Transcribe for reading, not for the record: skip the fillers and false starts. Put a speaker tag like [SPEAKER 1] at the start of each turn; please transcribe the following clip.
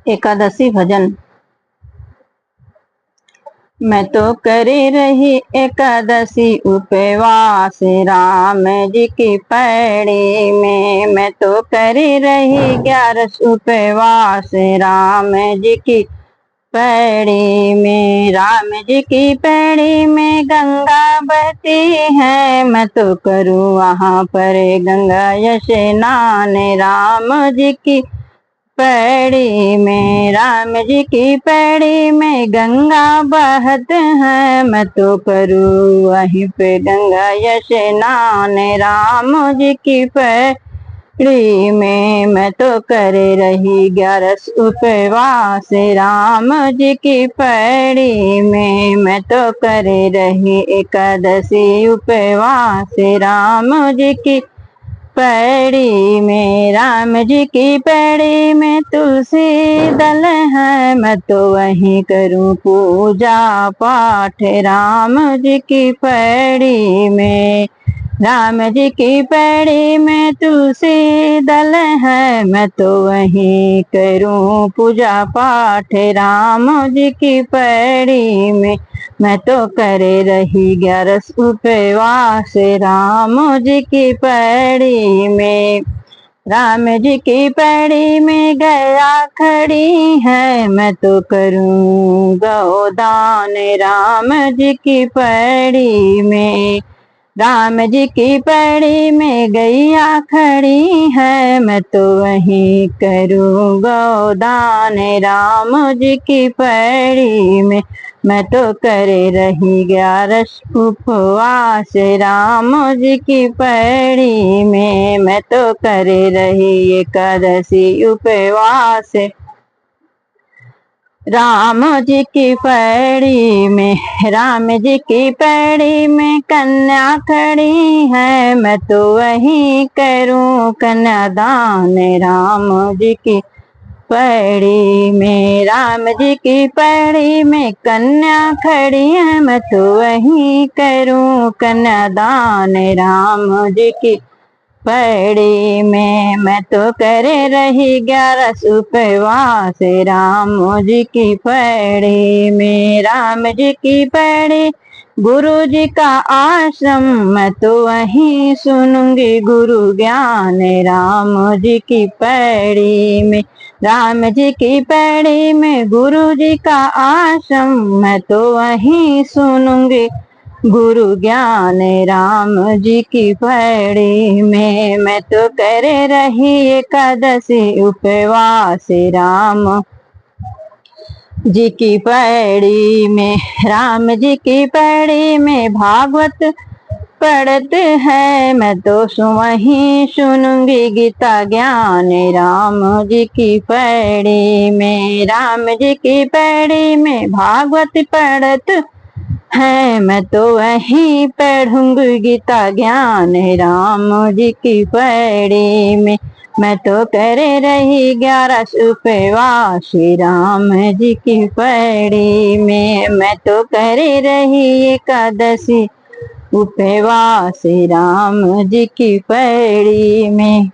[SPEAKER 1] एकादशी भजन। मैं तो करे रही एकादशी उपवास राम जी की पैड़ी में। मैं तो करे रही 11 उपवास राम जी की पैड़ी में। राम जी की पैड़ी में गंगा बहती है, मैं तो करूँ वहाँ पर गंगा स्नान। राम जी की पैड़ी में, राम जी की पैड़ी में गंगा बहत है, मैं तो करूँ वहीं पे गंगा स्नान। राम जी की पैड़ी में मैं तो करे रही 11 उपवास राम जी की पैड़ी में। मैं तो करे रही एकादशी उपवास राम जी की पैड़ी में। राम जी की पैड़ी में तुलसी दल है, मैं तो वहीं करूं पूजा पाठ राम जी की पैड़ी में। राम जी की पैड़ी में तुलसी दल है, मैं तो वहीं करूं पूजा पाठ राम जी की पैड़ी में। मैं तो करे रही 11 उपवास राम जी की पैड़ी में। राम जी की पैड़ी में गया खड़ी है, मैं तो करूं गोदान राम जी की पैड़ी में। राम जी की पैड़ी में गैया खड़ी है, मैं तो वहीं करूँ गोदान राम जी की पैड़ी में। मैं तो करे रही 11 उपवास राम जी की पैड़ी में। मैं तो करे रही एकादशी उपवास राम जी की पैड़ी में। राम जी की पैड़ी में कन्या खड़ी है, मैं तो वहीं करूं कन्यादान राम जी की पैड़ी में। राम जी की पैड़ी में कन्या खड़ी है, मैं तो वहीं करूं कन्यादान राम जी की पैड़ी में। मैं तो करे रही 11 उपवास राम जी की पैड़ी में। राम जी की पैड़ी गुरु जी का आश्रम, मैं तो वहीं सुनूंगी गुरु ज्ञान राम जी की पैड़ी में। राम जी की पैड़ी में गुरु जी का आश्रम, मैं तो वहीं सुनूंगी गुरु ज्ञान राम जी की पैड़ी में। मैं तो करे रही एकादशी उपवास राम जी की पैड़ी में। राम जी की पैड़ी में भागवत पढ़त है, मैं तो वहीं सुनूंगी गीता ज्ञान राम जी की पैड़ी में। राम जी की पैड़ी में भागवत पढ़त है, मैं तो वहीं पढ़ूंगी गीता ज्ञान राम जी की पैड़ी में। मैं तो करे रही 11 उपवास राम जी की पैड़ी में। मैं तो करे रही एकादशी उपवास राम जी की पैड़ी में।